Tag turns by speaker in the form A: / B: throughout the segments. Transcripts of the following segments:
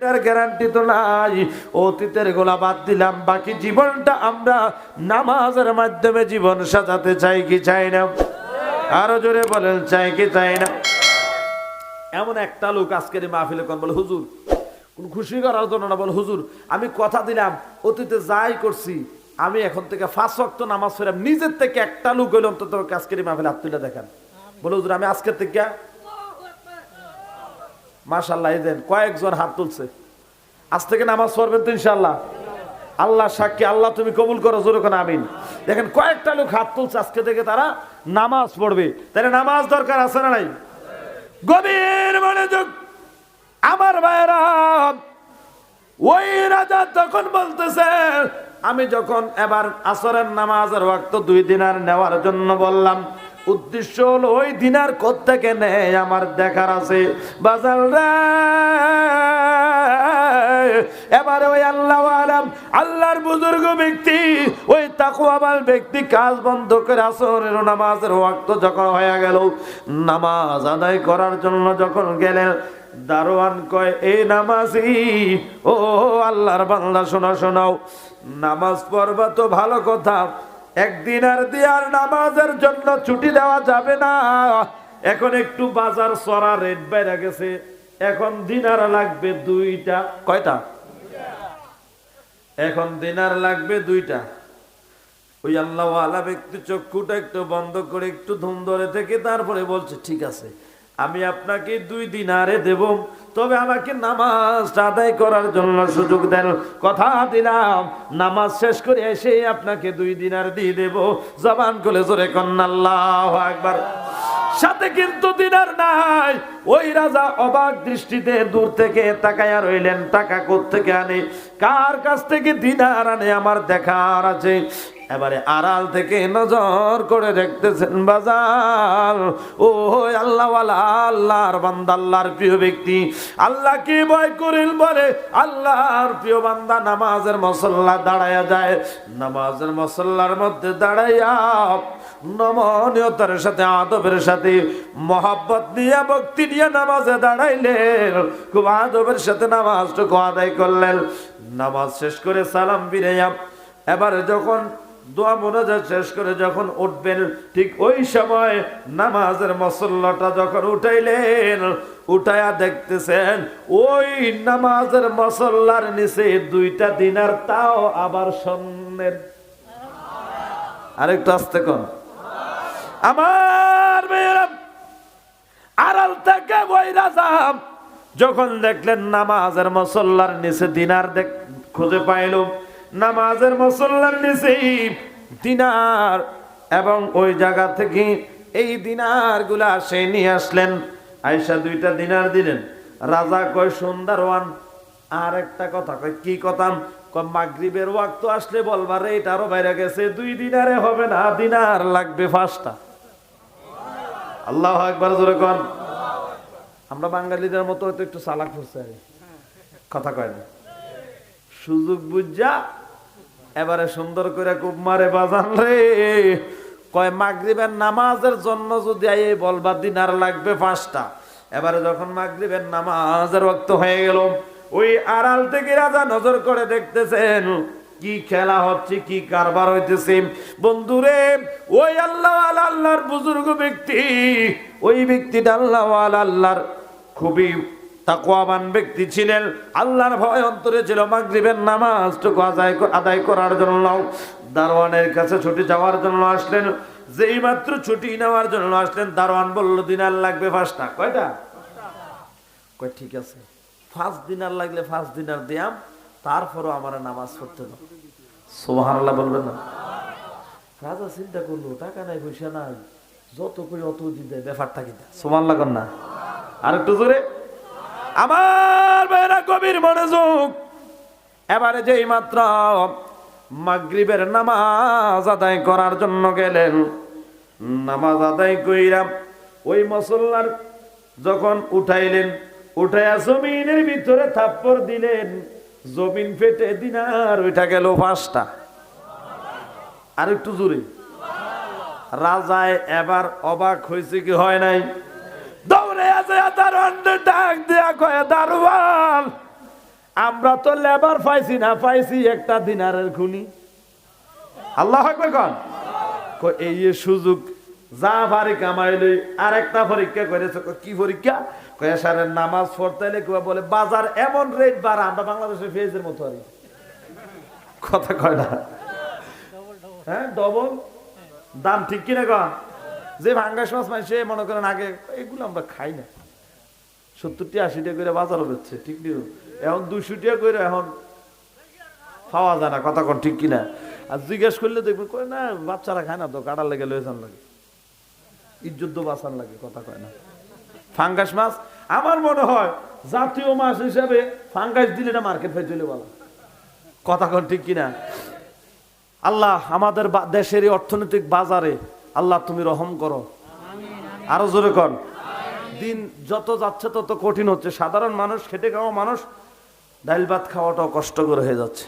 A: এটার গ্যারান্টি তো নাই। অতীতের গোলা বাদ দিলাম, বাকি জীবনটা আমরা নামাজের মাধ্যমে জীবন সাজাতে চাই কি চাই না? আরো জোরে বলেন, চাই কি চাই না? এমন একটা লোক আজকের মাহফিলে কোন বলে, হুজুর কোন খুশি করার জন্য না, বলে হুজুর আমি কথা দিলাম অতীতে যাই করছি আমি এখন থেকে 5 ওয়াক্ত নামাজ পড়াম। নিজের থেকে একটা লোক হইল অন্তত আজকের মাহফিলে হাত তুলে দেখান, বলে হুজুর আমি আজকের থেকে। মাশাআল্লাহ, এই দেন কয়েকজন হাত তুলছে। আজ থেকে নামাজ পড়বেন তো ইনশাআল্লাহ? আল্লাহ সাক্ষী, আল্লাহ তুমি কবুল করো, জোরে কোন আমিন। দেখেন কয়েকটা লোক হাত তুলছে, আজকে থেকে তারা নামাজ পড়বে। তাহলে নামাজ দরকার আছে না নাই? গভীর মনোযোগ আমার ভাইরা। ওই রাজা তখন বলতেছে, আমি যখন এবার আসরের নামাজের ওয়াক্ত 2 দিনার নেওয়ার জন্য বললাম, উদ্দেশ্য হলো ওই দিনার কোত্থেকে নেই আমার দেখার আছে। বাজার রে এবারে ওই আল্লাহর বুজুর্গ ব্যক্তি, ওই তাকওয়াবান ব্যক্তি কাজ বন্ধ করে আসরের নামাজের ওয়াক্ত যখন হয়ে গেল, নামাজ আদায় করার জন্য যখন গেলেন, দারোয়ান কয়, এই নামাজি ও আল্লাহর বান্দা শোনাও, নামাজ পড়বা তো ভালো কথা, একদিন আর দিয়ার নামাজের জন্য ছুটি দেওয়া যাবে না। এখন একটু বাজার চড়া রেট বেড়ে গেছে, এখন দিনার লাগবে 2টা। কয়টা? এখন দিনার লাগবে 2টা। ওই আল্লাহওয়ালা ব্যক্তি চক্ষুটা একটু বন্ধ করে একটু ধুম ধরে থেকে তারপরে বলছে, ঠিক আছে আমি আপনাকে 2 দিনারে দেব, তবে আমাকে নামাজটা আদায় করার জন্য সুযোগ দেন। কথা দিলাম নামাজ শেষ করে এসে আপনাকে 2 দিনার দিয়ে দেব। জবান খুলে জোরে কন্না আল্লাহু আকবার। সাথে কিন্তু দিনার নাই। ওই রাজা অবাক দৃষ্টিতে দূর থেকে তাকায়া রইলেন, টাকা কোত্থেকে আনে, কার কাছ থেকে দিনার আনে আমার দেখার আছে। এবারে আড়াল থেকে নজর করে দেখতেছেন বাজার, ও আল্লাহওয়ালা, আল্লাহর বান্দা, আল্লাহর প্রিয় ব্যক্তি, আল্লাহকে ভয় করেন বলে আল্লাহর প্রিয় বান্দা নামাজের মুসল্লা দাঁড়ায়া যায়। নামাজের মুসল্লার মধ্যে দাঁড়াইয়া নমনীয়তার সাথে, আদবের সাথে, মহব্বত নিয়ে, ভক্তি নিয়ে নামাজে দাঁড়াইলেন। খুব আদবের সাথে নামাজটুকু আদায় করলেন। নামাজ শেষ করে সালাম ফিরাইয়া এবারে যখন দোয়া মোনাজাত শেষ করে যখন উঠবেন, ঠিক ওই সময় নামাজের মুসল্লাটা যখন উঠাইলেন, উঠায়া দেখতেছেন ওই নামাজের মুসল্লার নিচে 2টা দিনার, তাও আবার স্বর্ণের। আরেকটু আস্তে কোন আমার মেয়েরা। আড়াল থেকে ওই রাজা যখন দেখলেন নামাজের মুসল্লার নিচে দিনার খুঁজে পাইল, নামাজের মুসল্লার নিচে দিনার, এবং ওই জায়গা থেকে এই দিনার গুলা সে নিয়ে আসলেন, আয়সা 2টা দিনার দিলেন। রাজা কয়, সুন্দরওয়ান আর একটা কথা। কয় কি কথা? কয় মাগরিবের ওয়াক্ত আসলে বলবার এটারও বাইরে গেছে, 2 দিনারে হবে না, দিনার লাগবে 5টা। আল্লাহু আকবার, জোরে কোন। আমরা বাঙালিদের মতো হয়তো একটু চালাক হচ্ছে, কথা কয় না, সুযোগ বুঝা এবারে সুন্দর করে খুব মারে বাজান রে। কয় মাগরিবের নামাজের জন্য যদি এই বলবা দিনার লাগবে 5টা। এবারে যখন মাগরিবের নামাজের ওয়াক্ত হয়ে গেল, ওই আড়াল থেকে রাজা নজর করে দেখতেছেন কি খেলা হচ্ছে, কি কারবার হইতেছে। বন্ধুরে, ওই আল্লাহওয়ালা, আল্লাহর বুজুর্গ ব্যক্তি, ওই ব্যক্তিটা আল্লাহওয়ালা, আল্লাহর খুবই তাকওয়াবান ব্যক্তি ছিলেন, আল্লাহর ভয় অন্তরে ছিল। মাগরিবের নামাজটুকু আদায় করার জন্য দারোয়ানের কাছে ছুটি যাওয়ার জন্য আসলেন। যেই মাত্র ছুটি নেওয়ার জন্য আসলেন, দারোয়ান বলল দিনার লাগবে 5টা। কয়টা? কয় ঠিক আছে, 5 দিনার লাগলে 5 দিনার দিয়াম, তারপরও আমার নামাজ পড়তে দাও। সুবহানাল্লাহ বলবেন না? রাজা চিন্তা করলো, টাকা নাই, পয়সা নাই, যত কই অত দিবে, ব্যাপারটা কি? সুবহানাল্লাহ কর না, আর একটু জোরে। আমার ভাইরা গভীর মনোযোগ। এবারে যেই মাত্র মাগরিবের নামাজ আদায় করার জন্য গেলেন, নামাজ আদায় কইরা ওই মুসল্লার যখন উঠাইলেন, উঠাইয়া জমিনের ভিতরে থাপ্পড় দিলেন, জমিন ফেটে দিনার উঠা গেল 5টা। আর একটু জোরে। রাজায় এবার অবাক হয়েছে কি হয় নাই? দৌড়ে আছে দারোয়ান ডাক দেয়া কয়, দারোয়ান আমরা তো লেবার পাইছি না, পাইছি একটা দিনারের খুনি। আল্লাহ আকবার কোন। এই সুযোগ যা ভারি কামাইলে আর একটা পরীক্ষা করেছে। কি পরীক্ষা? কয়েসারের নামাজ পড়তে বলে বাজার এমন রেট বাড়া, আমরা বাংলাদেশের পেঁয়াজের মতো আর কথা কয় না। হ্যাঁ, ডবল দাম, ঠিক কিনা কন? যে ভাঙ্গাস মাছ মাইসে মনে করেন আগে এগুলো আমরা খাই না, 70-80 টাকা করে বাজারও বেচছে, ঠিক নেই? এখন 200 টাকা করে এখন পাওয়া যায় না, কথা কন ঠিক কিনা? আর জিজ্ঞেস করলে দেখবেন কয় না বাচ্চারা খায় না তো, কাটার লেগে লয়ে যান লাগে, ইজ্জত বাঁচান লাগে, কথা কয় না। ফাঙ্গাস মাছ আমার মনে হয় জাতীয় মাছ হিসাবে ফাঙ্গাস দিলে এটা মার্কেট হয়ে চলে বলা, কথা কন ঠিক কিনা? আল্লাহ আমাদের দেশের এই অর্থনৈতিক বাজারে আল্লাহ তুমি রহম করো, আরো জোরে কন। দিন যত যাচ্ছে তত কঠিন হচ্ছে, সাধারণ মানুষ, খেটে খাওয়া মানুষ, ডাল ভাত খাওয়াটাও কষ্টকর হয়ে যাচ্ছে।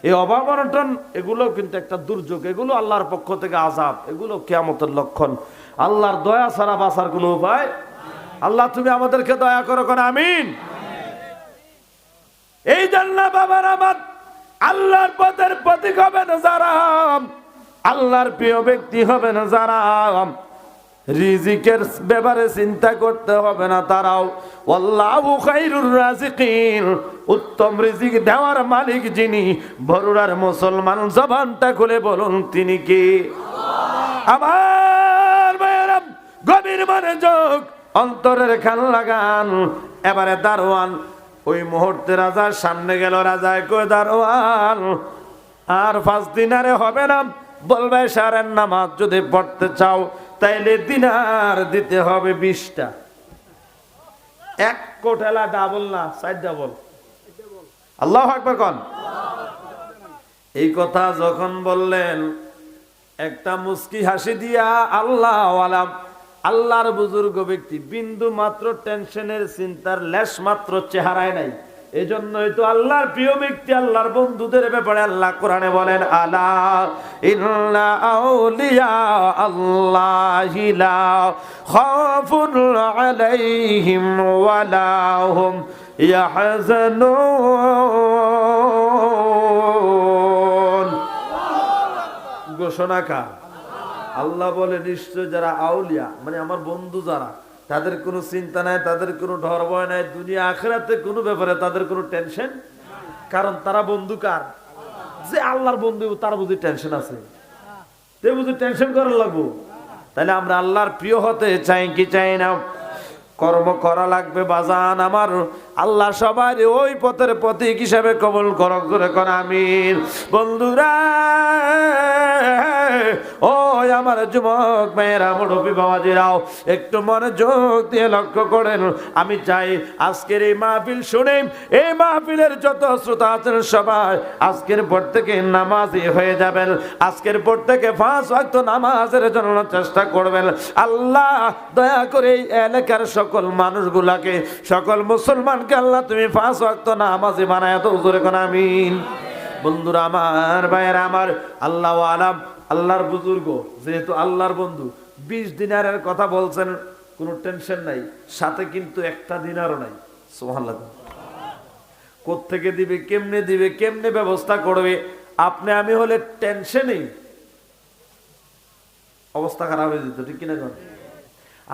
A: এই অভাব অনটন এগুলো কিন্তু একটা দুর্যোগ, এগুলো আল্লাহর পক্ষ থেকে আযাব, এগুলো কিয়ামতের লক্ষণ। আল্লাহর দয়া ছাড়া বাঁচার কোনো উপায়। আল্লাহ তুমি আমাদেরকে দয়া করো, কোন আমিন। এই জন্য বাবার আমার আল্লাহর পথের প্রতীক হবে না যারা, আল্লাহর প্রিয় ব্যক্তি হবে না যারা, রিজিকের ব্যাপারে চিন্তা করতে হবে না তারাও, আল্লাহু খায়রুর রাজিকিন, উত্তম রিজিক দেওয়ার মালিক যিনি, বরুড়ার মুসলমান জবানটা খুলে বলুন তিনি কি? আমার ভাইয়েরা গভীর মনোযোগ, অন্তরের কান লাগান। এবারে দারোয়ান ওই মুহূর্তে রাজার সামনে গেল, রাজায় কই দারোয়ান আর 5 দিনারে হবে না, বলবে সারের নামাজ যদি পড়তে চাও তাইলে দিনার দিতে হবে 20টা। 1 কোটেলা ডাবল না 4 ডাবল। আল্লাহু আকবার কোন। এই কথা যখন বললেন একটা মুস্কি হাসি দিয়া আল্লাহ আলাম, আল্লাহর বুজুর্গ ব্যক্তি বিন্দু মাত্র টেনশনের চিন্তার লেশ মাত্র চেহারায় নাই। এজন্যই তো আল্লাহর প্রিয় ব্যক্তি, আল্লাহর বন্ধুদের ব্যাপারে আল্লাহ কোরআনে বলেন, আলা ইন্না আউলিয়া আল্লাহি লা খাফুন আলাইহিম ওয়ালা হুম ইয়াহজানুন। ঘোষণা কার? আল্লাহ বলে নিশ্চয় যারা আউলিয়া মানে আমার বন্ধু যারা, তাদের কোনো চিন্তা নাই, তাদের কোনো ডর ভয় নাই, দুনিয়া আখিরাতে কোনো ব্যাপারে তাদের কোনো টেনশন। কারণ তারা বন্ধু কার? যে আল্লাহর বন্ধু, তার বুঝি টেনশন আছে? তে বুঝি টেনশন করার লাগবো? তাহলে আমরা আল্লাহর প্রিয় হতে চাই কি চাই না? কর্ম করা লাগবে বাজান আমার। আল্লাহ সবার ওই পথের প্রতীক হিসাবে কবুল করক, করে কর আমিন। বন্ধুরা, ও আমার যুবক মেয়েরা, মুরব্বী বাবাজিরাও, একটু মনোযোগ দিয়ে লক্ষ্য করেন। আমি চাই আজকের এই মাহফিল শুনে এই মাহফিলের যত শ্রোতা আছেন সবাই আজকের পর থেকে নামাজি হয়ে যাবেন। আজকের পর থেকে 5 ওয়াক্ত নামাজের জন্য চেষ্টা করবেন। আল্লাহ দয়া করে এই এলাকার সকল মানুষগুলাকে, সকল মুসলমানকে আল্লাহ তুমি 5 ওয়াক্ত নামাজি বানায় তো, জোরে কোন আমিন। বন্ধুরা আমার, ভাইয়েরা আমার, আল্লাহ আলাম, আল্লাহর বুজুর্গ যেহেতু আল্লাহর বন্ধু, 20 দিনারের কথা বলছেন, কোনো টেনশন নাই, সাথে কিন্তু একটা দিনারও নাই। সুবহানাল্লাহ। কোত্থেকে দিবে, কেমনে দিবে, কেমনে ব্যবস্থা করবে? আপনি আমি হলে টেনশনেই অবস্থা খারাপ হয়ে যেত, ঠিক কিনা?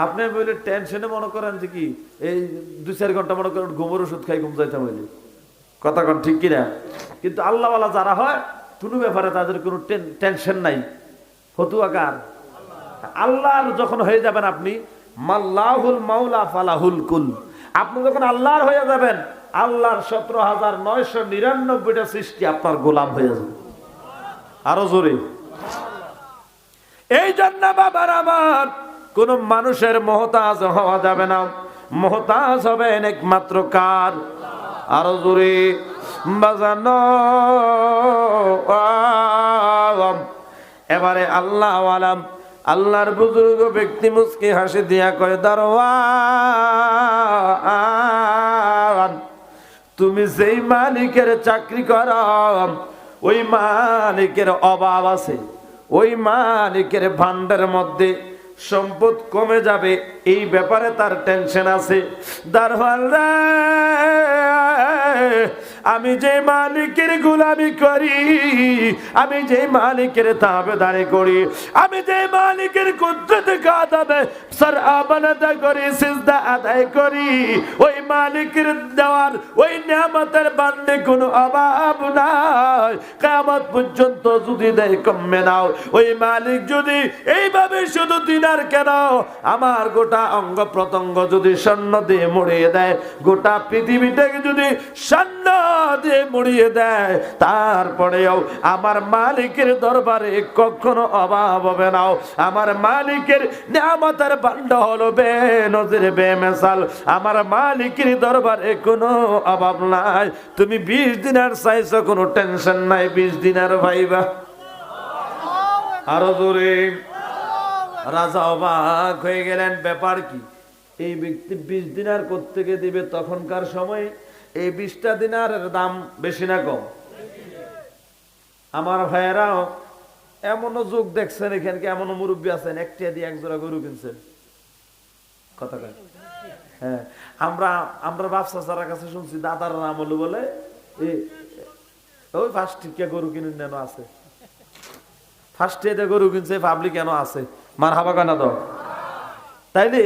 A: আপনি আমি হলে টেনশনে মনে করেন যে কি এই 2-4 ঘন্টা মনে করেন ঘুমের ওষুধ খাই ঘুম যাইতাম হইলে, কথা কন ঠিক কিনা? কিন্তু আল্লাহওয়ালা যারা হয় কোনো ব্যাপারে তাদের কোনো টেনশন নাই। ফতুয়াকার আল্লাহর যখন হয়ে যাবেন আপনি, মাল্লাহুল মাওলা ফালাহুল কুল, আপনি যখন আল্লাহর হয়ে যাবেন, আল্লাহর 17,999টা সৃষ্টি আপনার গোলাম হয়ে যাবে। আরো জোরে। এই জন্য বাবার আমার কোন মানুষের মুহতাজ হওয়া যাবে না, মুহতাজ হবেন একমাত্র কার? আরো জোরে বাজানো। এবারে আল্লাহ আলাম, আল্লাহর বুজুর্গ ব্যক্তি মুস্কি হাসি দিয়া কয়, দারোয়ান তুমি যেই মালিকের চাকরি করো ওই মালিকের অভাব আছে, ওই মালিকের ভান্ডারের মধ্যে সম্পদ কমে যাবে, এই ব্যাপারে তার টেনশন আছে। দারোয়ান রে, আমি যে মালিকের গোলামি করি, আমি যে মালিকের তাবেদারি করি, আমি যে মালিকের কুদরত কাদাবে সর আমানত করি, সিজদা আদায় করি, ওই মালিকের দেওয়ার ওই নিয়ামতের বান্ডে কোনো অভাব নাই। কিয়ামত পর্যন্ত যদি দেয় কমবে নাও, ওই মালিক যদি এইভাবে শুধু দিনার কেন আমার গোটা অঙ্গ প্রত্যঙ্গ যদি স্বর্ণ দিয়ে মুড়িয়ে দেয়, গোটা পৃথিবীটাকে যদি স্বর্ণ দিয়ে মুড়িয়ে দেয়, তারপরেও আমার মালিকের দরবারে কখনো অভাব হবে না। আমার মালিকের নিয়ামতের ভান্ডার হলো বেনজির বেমিসাল। আমার মালিকের দরবারে কোনো অভাব নাই। তুমি 20 দিনার চাইছো, কোনো টেনশন নাই, 20 দিনার ভাইবা। আরো জোরে। রাজা অবাক হয়ে গেলেন, ব্যাপার কি? এই ব্যক্তি 20 দিনার কোত্থেকে দিবে? তখনকার সময় এই 20টা দিনারের দাম বেশি না কম? আমার ভাইয়েরাও এমনও যুগ দেখছেন, এখানকে এমনও মুরব্বী আছেন একটা দিয়ে এক জোড়া গরু কিনছেন। কথা কয়? হ্যাঁ, আমরা বাপসা চাচার কাছে শুনছি, দাদার নাম হলো বলে ওই ফার্স্ট টিকা গরু কিনুন কেন আছে, ফার্স্ট এতে গরু কিনছে, পাবলিক কেন আছে, মার হাবা কেনা দাও। তাইলে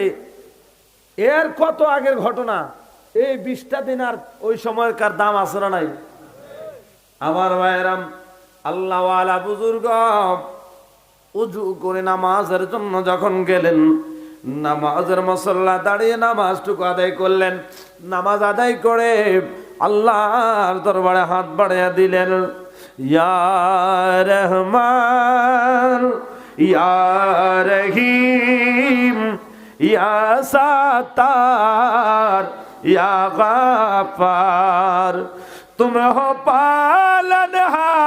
A: এর কত আগের ঘটনা, এই 20টা দিনার ওই সময়কার দাম আছে না নাই? আমার ভাইয়েরাম, আল্লাহ ওয়ালা বুজুর্গ উজু করে নামাজের জন্য যখন গেলেন, নামাজের মুসল্লা দাঁড়িয়ে নামাজটুকু আদায় করলেন। নামাজ আদায় করে আল্লাহর দরবারে হাত বাড়িয়ে দিলেন, ইয়া রহমান ইয়া রহিম ইয়া সাত্তার ইয়া গাফার, तुम हो पालनहार